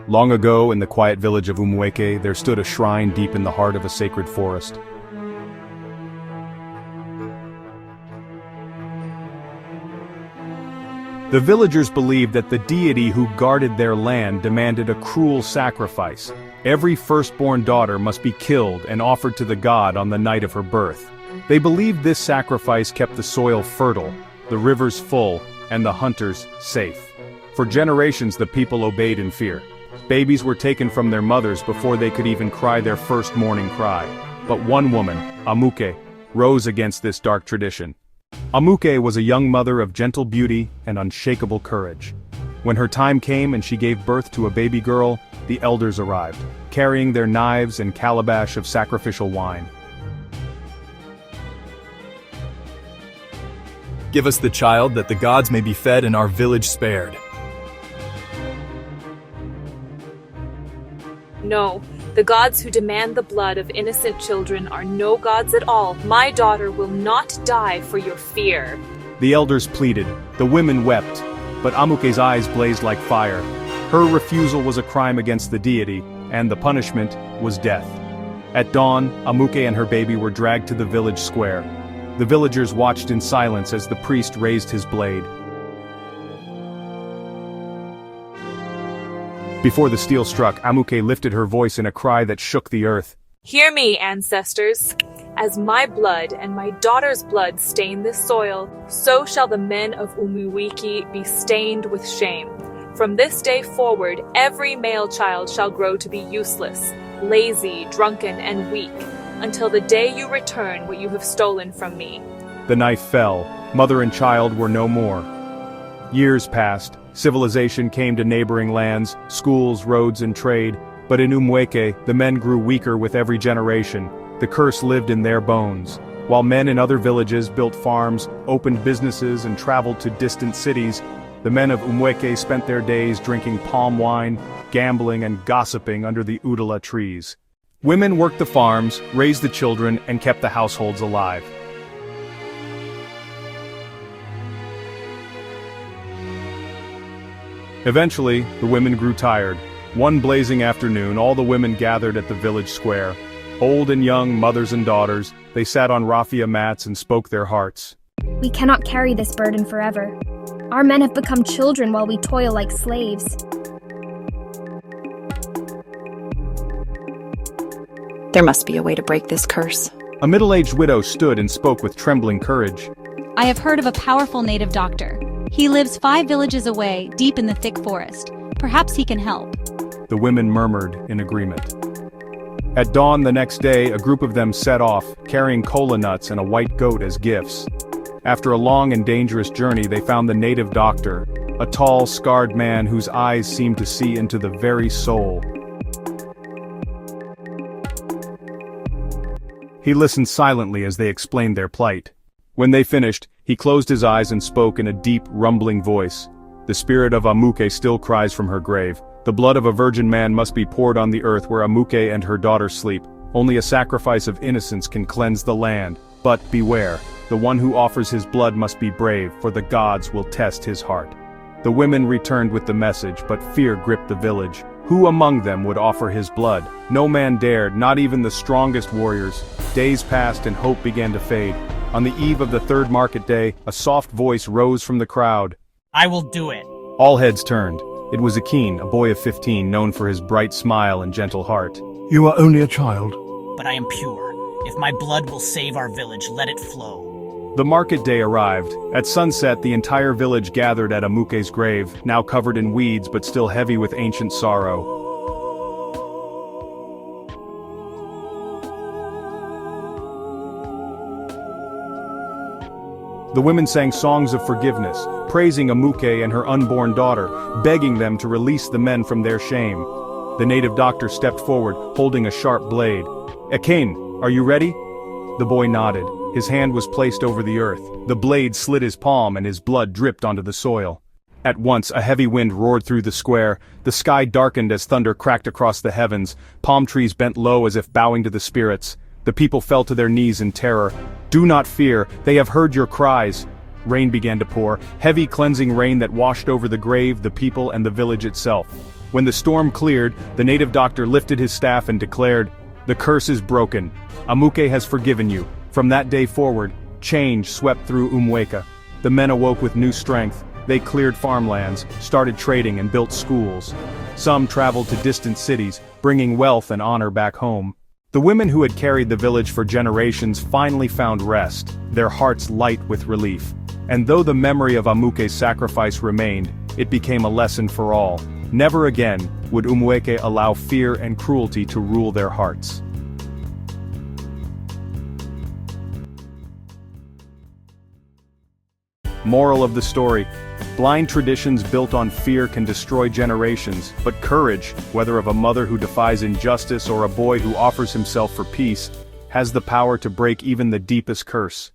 Long ago, in the quiet village of Amuke, there stood a shrine deep in the heart of a sacred forest. The villagers believed that the deity who guarded their land demanded a cruel sacrifice. Every firstborn daughter must be killed and offered to the god on the night of her birth. They believed this sacrifice kept the soil fertile, the rivers full, and the hunters safe. For generations the people obeyed in fear. Babies were taken from their mothers before they could even cry their first morning cry. But one woman, Amuke, rose against this dark tradition. Amuke was a young mother of gentle beauty and unshakable courage. When her time came and she gave birth to a baby girl, the elders arrived, carrying their knives and calabash of sacrificial wine. Give us the child that the gods may be fed and our village spared. No, the gods who demand the blood of innocent children are no gods at all. My daughter will not die for your fear. The elders pleaded, the women wept, but Amuke's eyes blazed like fire. Her refusal was a crime against the deity, and the punishment was death. At dawn, Amuke and her baby were dragged to the village square. The villagers watched in silence as the priest raised his blade. Before the steel struck, Amuke lifted her voice in a cry that shook the earth. Hear me, ancestors. As my blood and my daughter's blood stain this soil, so shall the men of Umuwiki be stained with shame. From this day forward, every male child shall grow to be useless, lazy, drunken, and weak, until the day you return what you have stolen from me. The knife fell. Mother and child were no more. Years passed. Civilization came to neighboring lands, schools, roads, and trade. But in Umweke, the men grew weaker with every generation. The curse lived in their bones. While men in other villages built farms, opened businesses, and traveled to distant cities, the men of Umweke spent their days drinking palm wine, gambling, and gossiping under the udala trees. Women worked the farms, raised the children, and kept the households alive. Eventually, the women grew tired. One blazing afternoon, all the women gathered at the village square. Old and young, mothers and daughters, they sat on raffia mats and spoke their hearts. We cannot carry this burden forever. Our men have become children while we toil like slaves. There must be a way to break this curse. A middle-aged widow stood and spoke with trembling courage. I have heard of a powerful native doctor. He lives 5 villages away, deep in the thick forest. Perhaps he can help. The women murmured in agreement. At dawn the next day, a group of them set off, carrying kola nuts and a white goat as gifts. After a long and dangerous journey, they found the native doctor, a tall, scarred man whose eyes seemed to see into the very soul. He listened silently as they explained their plight. When they finished, he closed his eyes and spoke in a deep, rumbling voice. The spirit of Amuke still cries from her grave. The blood of a virgin man must be poured on the earth where Amuke and her daughter sleep. Only a sacrifice of innocence can cleanse the land. But beware, the one who offers his blood must be brave, for the gods will test his heart. The women returned with the message, but fear gripped the village. Who among them would offer his blood? No man dared, not even the strongest warriors. Days passed and hope began to fade. On the eve of the third market day, a soft voice rose from the crowd. I will do it. All heads turned. It was Akin, a boy of 15, known for his bright smile and gentle heart. You are only a child. But I am pure. If my blood will save our village, let it flow. The market day arrived. At sunset, the entire village gathered at Amuke's grave, now covered in weeds but still heavy with ancient sorrow. The women sang songs of forgiveness, praising Amuke and her unborn daughter, begging them to release the men from their shame. The native doctor stepped forward, holding a sharp blade. Akin, are you ready? The boy nodded. His hand was placed over the earth. The blade slit his palm and his blood dripped onto the soil. At once, a heavy wind roared through the square. The sky darkened as thunder cracked across the heavens. Palm trees bent low as if bowing to the spirits. The people fell to their knees in terror. Do not fear, they have heard your cries. Rain began to pour, heavy cleansing rain that washed over the grave, the people, and the village itself. When the storm cleared, the native doctor lifted his staff and declared, "The curse is broken. Amuke has forgiven you." From that day forward, change swept through Umweka. The men awoke with new strength. They cleared farmlands, started trading and built schools. Some traveled to distant cities, bringing wealth and honor back home. The women who had carried the village for generations finally found rest, their hearts light with relief. And though the memory of Amuke's sacrifice remained, it became a lesson for all. Never again would Umweke allow fear and cruelty to rule their hearts. Moral of the story: blind traditions built on fear can destroy generations, but courage, whether of a mother who defies injustice or a boy who offers himself for peace, has the power to break even the deepest curse.